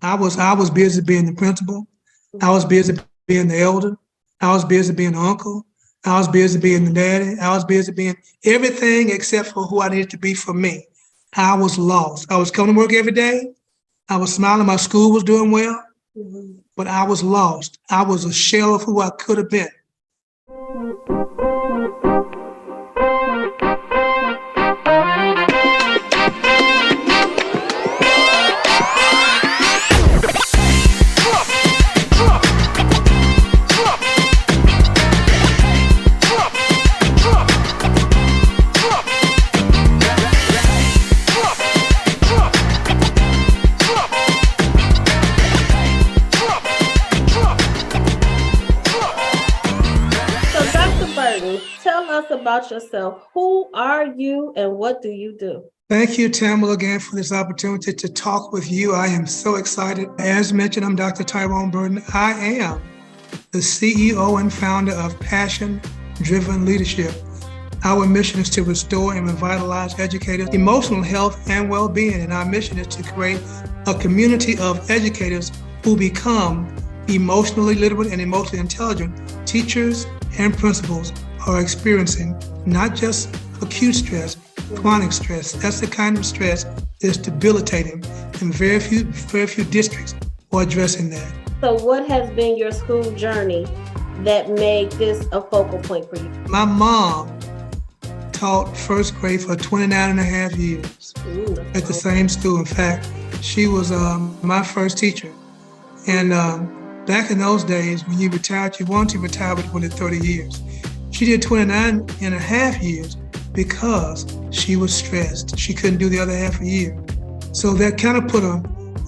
I was busy being the principal. I was busy being the elder. I was busy being the uncle. I was busy being the daddy. I was busy being everything except for who I needed to be for me. I was lost. I was coming to work every day. I was smiling. My school was doing well, but I was lost. I was a shell of who I could have been. Tell us about yourself. Who are you and what do you do? Thank you, Tamala, again for this opportunity to talk with you. I am so excited. As mentioned, I'm Dr. Tyrone Burton. I am the CEO and founder of Passion-Driven Leadership. Our mission is to restore and revitalize educators' emotional health and well-being, and our mission is to create a community of educators who become emotionally literate and emotionally intelligent. Teachers and principals are experiencing not just acute stress, chronic stress. That's the kind of stress that's debilitating, and very few districts are addressing that. So what has been your school journey that made this a focal point for you? My mom taught first grade for 29 and a half years at the same school. In fact, she was my first teacher. And back in those days, when you retired, you wanted to retire within 30 years. She did 29 and a half years because she was stressed. She couldn't do the other half a year. So that kind of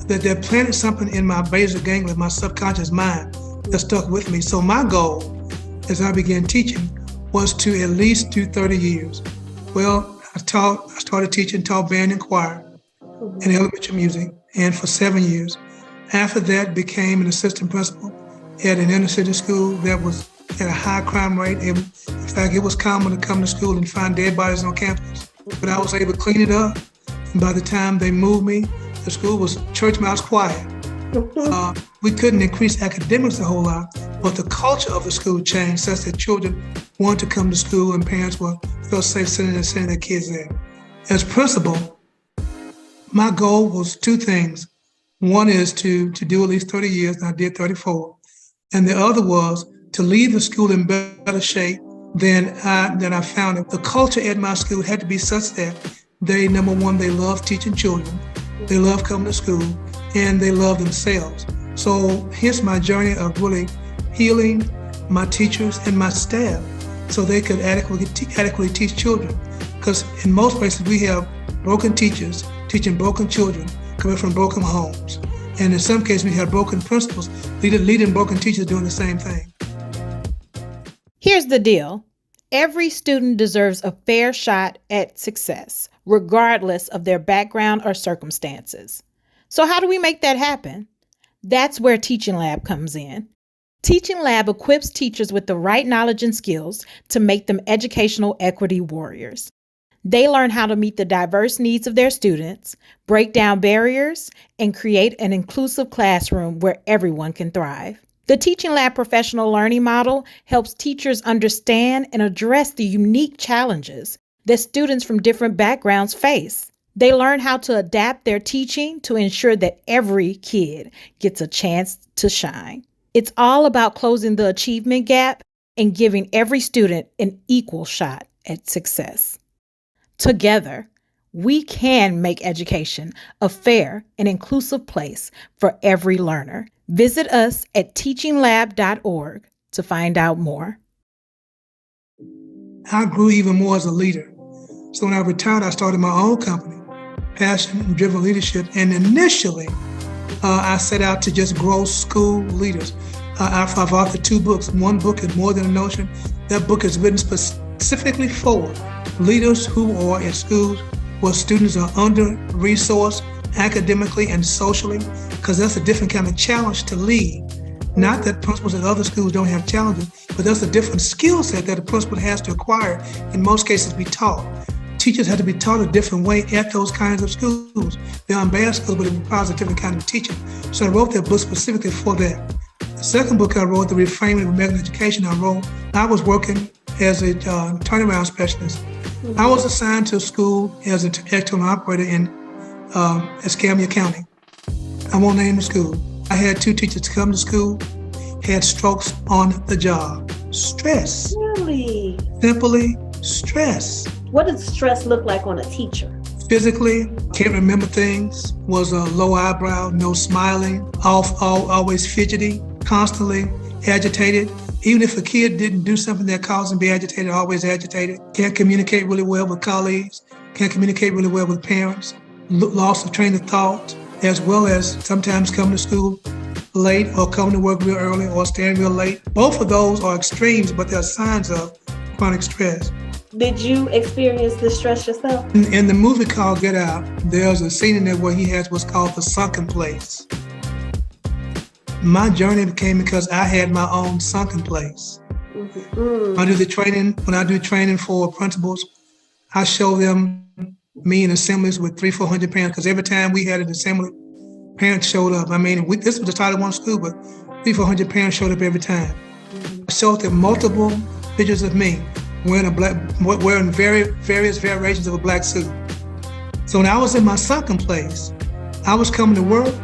that planted something in my basal ganglia, my subconscious mind, that stuck with me. So my goal, as I began teaching, was to at least do 30 years. Well, I started teaching, taught band and choir and elementary music, and for 7 years. After that, became an assistant principal at an inner city school that was at a high crime rate. In fact, it was common to come to school and find dead bodies on campus. But I was able to clean it up. And by the time they moved me, the school was church mouse quiet. We couldn't increase academics a whole lot, but the culture of the school changed such that children wanted to come to school and parents felt safe sending their kids there. As principal, my goal was two things. One is to do at least 30 years, and I did 34. And the other was to leave the school in better shape than I found it. The culture at my school had to be such that number one, they love teaching children, they love coming to school, and they love themselves. So hence my journey of really healing my teachers and my staff so they could adequately teach children. Because in most places we have broken teachers teaching broken children coming from broken homes. And in some cases we have broken principals leading broken teachers doing the same thing. Here's the deal. Every student deserves a fair shot at success, regardless of their background or circumstances. So how do we make that happen? That's where Teaching Lab comes in. Teaching Lab equips teachers with the right knowledge and skills to make them educational equity warriors. They learn how to meet the diverse needs of their students, break down barriers, and create an inclusive classroom where everyone can thrive. The Teaching Lab professional learning model helps teachers understand and address the unique challenges that students from different backgrounds face. They learn how to adapt their teaching to ensure that every kid gets a chance to shine. It's all about closing the achievement gap and giving every student an equal shot at success. Together, we can make education a fair and inclusive place for every learner. Visit us at teachinglab.org to find out more. I grew even more as a leader. So when I retired, I started my own company, Passion-Driven Leadership. And initially, I set out to just grow school leaders. I've authored 2 books. One book is More Than a Notion. That book is written specifically for leaders who are at schools where students are under-resourced academically and socially, because that's a different kind of challenge to lead. Not that principals at other schools don't have challenges, but that's a different skill set that a principal has to acquire, in most cases be taught. teachers had to be taught a different way at those kinds of schools. They're on bad schools, but it requires a different kind of teaching. So I wrote that book specifically for that. The second book I wrote, The Reframing of American Education, I was working as a turnaround specialist. Mm-hmm. I was assigned to a school as an external operator in Escambia County. I won't name the school. I had 2 teachers come to school, had strokes on the job. Stress. Really? Simply stress. What does stress look like on a teacher? Physically, can't remember things, was a low eyebrow, no smiling, always fidgety, constantly agitated. Even if a kid didn't do something that caused him to be agitated, always agitated. Can't communicate really well with colleagues, can't communicate really well with parents. Loss of train of thought, as well as sometimes coming to school late or coming to work real early or staying real late. Both of those are extremes, but they're signs of chronic stress. Did you experience this stress yourself? In the movie called Get Out, there's a scene in there where he has what's called the sunken place. My journey came because I had my own sunken place. Mm-hmm. When I do training for principals, I show them me in assemblies with 300-400 parents, because every time we had an assembly, parents showed up. I mean, this was a Title I school, but 300-400 parents showed up every time. Mm-hmm. I showed them multiple pictures of me wearing various variations of a black suit. So when I was in my sunken place, I was coming to work,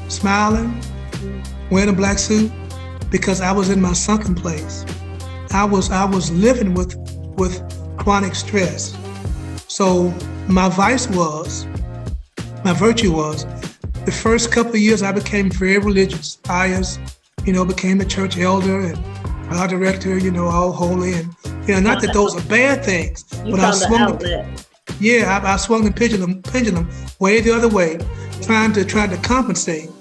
smiling, wearing a black suit, because I was in my sunken place. I was living with chronic stress. So my virtue was, the first couple of years I became very religious. Pious, became a church elder and our director, all holy, and not that those are bad things. You found the outlet. I swung the pendulum way the other way, trying to compensate.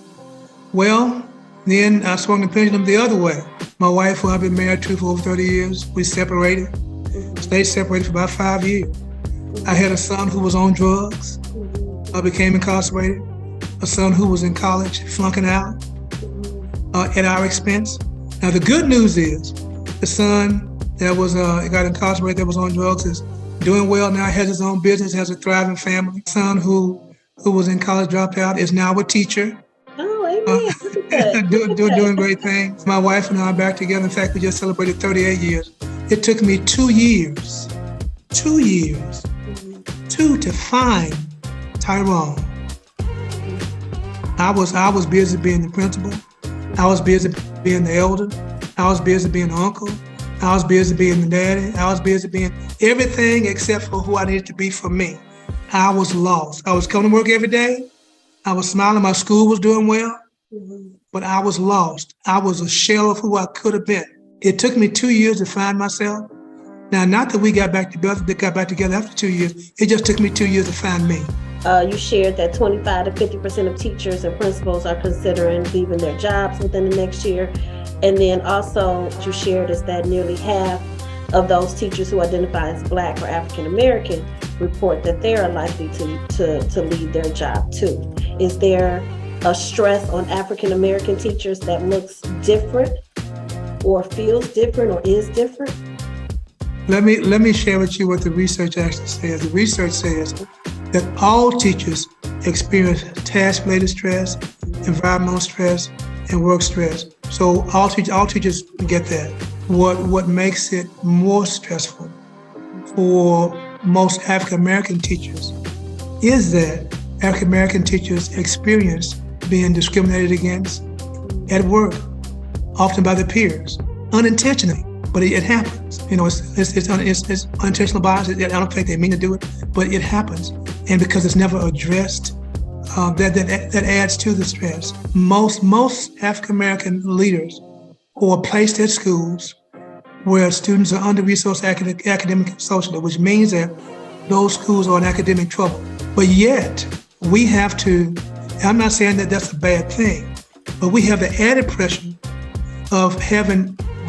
Well, then I swung the pendulum the other way. My wife, who I've been married to for over 30 years, we separated. Stayed separated for about 5 years. I had a son who was on drugs, became incarcerated. A son who was in college, flunking out at our expense. Now the good news is, the son that was got incarcerated, that was on drugs, is doing well now, has his own business, has a thriving family. Son who was in college, dropped out, is now a teacher. Oh, amen. Doing great things. My wife and I are back together. In fact, we just celebrated 38 years. It took me 2 years to find Tyrone. I was busy being the principal. I was busy being the elder. I was busy being the uncle. I was busy being the daddy. I was busy being everything except for who I needed to be for me. I was lost. I was coming to work every day. I was smiling. My school was doing well, but I was lost. I was a shell of who I could have been. It took me 2 years to find myself. Now, not that we got back together after 2 years. It just took me 2 years to find me. You shared that 25 to 50% of teachers and principals are considering leaving their jobs within the next year. And then also what you shared is that nearly half of those teachers who identify as Black or African American report that they are likely to leave their job too. Is there a stress on African American teachers that looks different or feels different or is different? Let me share with you what the research actually says. The research says that all teachers experience task-related stress, environmental stress, and work stress. So all teachers get that. What makes it more stressful for most African American teachers is that African American teachers experience being discriminated against at work, often by their peers, unintentionally. But it happens. It's unintentional bias. I don't think they mean to do it, but it happens. And because it's never addressed, that adds to the stress. Most African American leaders who are placed at schools where students are under-resourced academic and socially, which means that those schools are in academic trouble. But yet, we have to, I'm not saying that that's a bad thing, but we have the added pressure of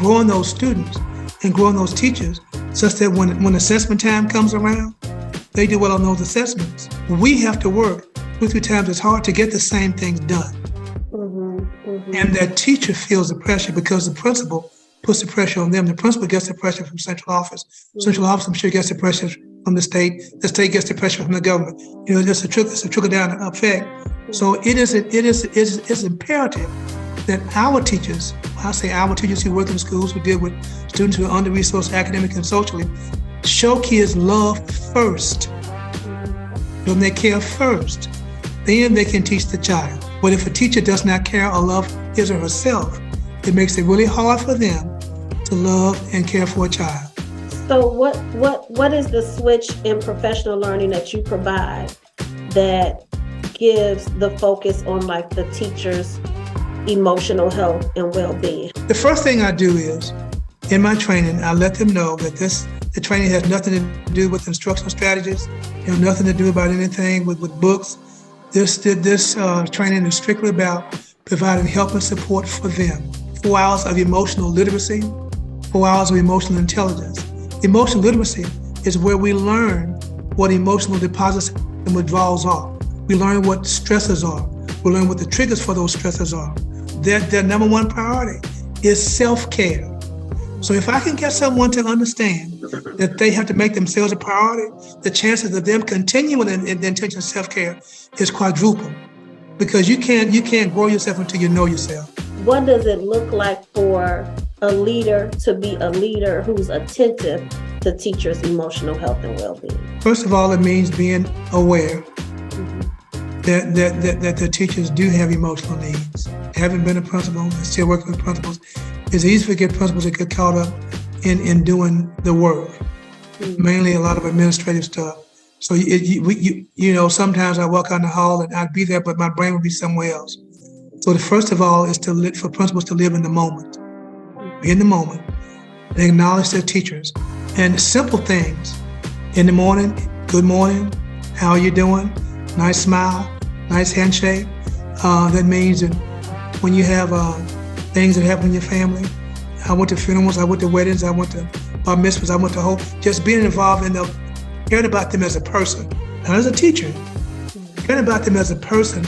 growing those students and growing those teachers such that when assessment time comes around, they do well on those assessments. We have to work 2 or 3 times as hard to get the same things done. And that teacher feels the pressure because the principal puts the pressure on them. The principal gets the pressure from central office. Central office, I'm sure, gets the pressure from the state gets the pressure from the government. It's a trickle down effect. So it's imperative that our teachers, I say our teachers who work in schools, who deal with students who are under-resourced academically and socially, show kids love first. When they care first, then they can teach the child. But if a teacher does not care or love his or herself, it makes it really hard for them to love and care for a child. So what is the switch in professional learning that you provide that gives the focus on like the teacher's emotional health and well-being? The first thing I do is, in my training, I let them know that the training has nothing to do with instructional strategies, nothing to do about anything with books. This training is strictly about providing help and support for them. 4 hours of emotional literacy, 4 hours of emotional intelligence. Emotional literacy is where we learn what emotional deposits and withdrawals are. We learn what stressors are. We learn what the triggers for those stressors are. Their number one priority is self-care. So if I can get someone to understand that they have to make themselves a priority, the chances of them continuing in the intention of self-care is quadruple. Because you can't grow yourself until you know yourself. What does it look like for a leader to be a leader who's attentive to teachers' emotional health and well-being? First of all, it means being aware that the teachers do have emotional needs. Having been a principal and still working with principals, it's easy to get principals that get caught up in doing the work, mainly a lot of administrative stuff. So sometimes I walk out in the hall and I'd be there, but my brain would be somewhere else. So the first of all is for principals to live in the moment. Be in the moment. They acknowledge their teachers. And simple things. In the morning, good morning, how are you doing? Nice smile, nice handshake. That means that when you have things that happen in your family, I went to funerals, I went to weddings, I went to bar mitzvahs, I went to hope, just being involved in them, caring about them as a person, not as a teacher, caring about them as a person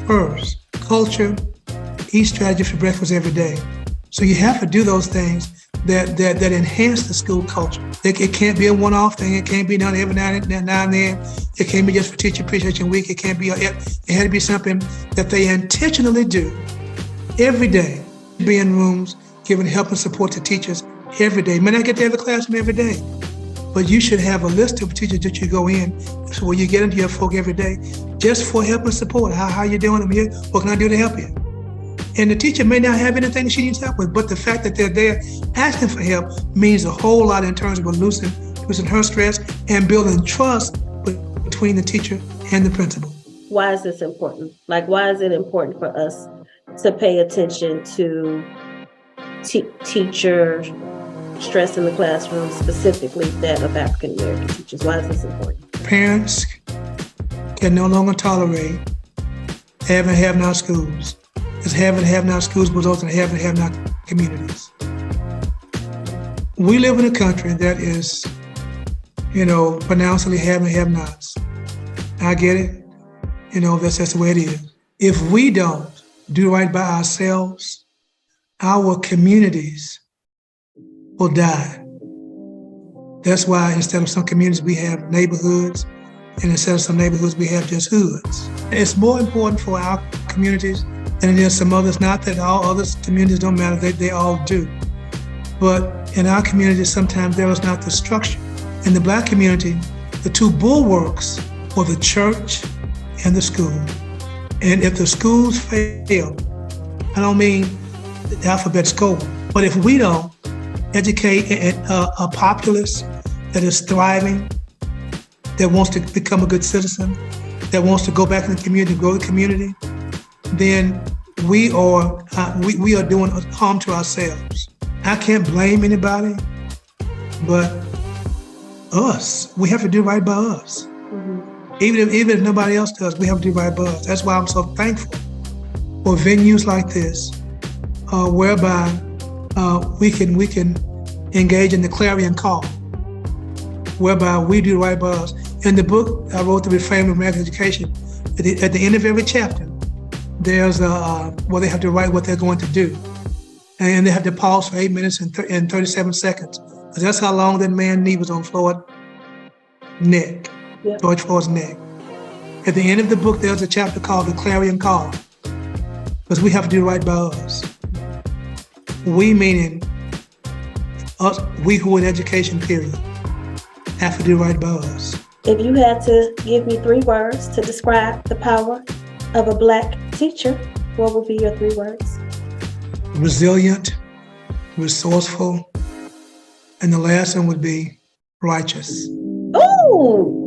first. Culture, eat strategy for breakfast every day. So you have to do those things that enhance the school culture. It can't be a one-off thing. It can't be done every now and then. It can't be just for Teacher Appreciation Week. It can't be. It had to be something that they intentionally do every day. Be in rooms giving help and support to teachers every day. You may not get to every classroom every day, but you should have a list of teachers that you go in. So when you get into your folk every day, just for help and support. How you doing? I'm here. What can I do to help you? And the teacher may not have anything that she needs help with, but the fact that they're there asking for help means a whole lot in terms of loosening her stress and building trust between the teacher and the principal. Why is this important? Why is it important for us to pay attention to teacher stress in the classroom, specifically that of African American teachers? Why is this important? Parents can no longer tolerate have and have not schools. Because have and have not schools results in have and have not communities. We live in a country that is, pronouncedly have and have nots. I get it. That's just the way it is. If we don't do right by ourselves, our communities will die. That's why instead of some communities, we have neighborhoods, and instead of some neighborhoods, we have just hoods. It's more important for our communities than it is some others. Not that all other communities don't matter, they all do. But in our community, sometimes there is not the structure. In the Black community, the two bulwarks were the church and the school. And if the schools fail, I don't mean the alphabet score, but if we don't educate a populace that is thriving, that wants to become a good citizen, that wants to go back in the community, grow the community, then we are doing harm to ourselves. I can't blame anybody, but us. We have to do right by us. Mm-hmm. Even if nobody else does, we have to do right by us. That's why I'm so thankful for venues like this, whereby we can engage in the clarion call, whereby we do right by us. In the book I wrote, The Reframing of American Education, at the end of every chapter, there's where they have to write what they're going to do. And they have to pause for 8 minutes and 37 seconds. Because that's how long that man knee was on the floor neck, Yep. George Floyd's neck. At the end of the book, there's a chapter called The Clarion Call, because we have to do right by us. We meaning us, we who in education, period, have to do right by us. If you had to give me 3 words to describe the power of a Black teacher, what would be your 3 words? Resilient, resourceful, and the last one would be righteous. Ooh,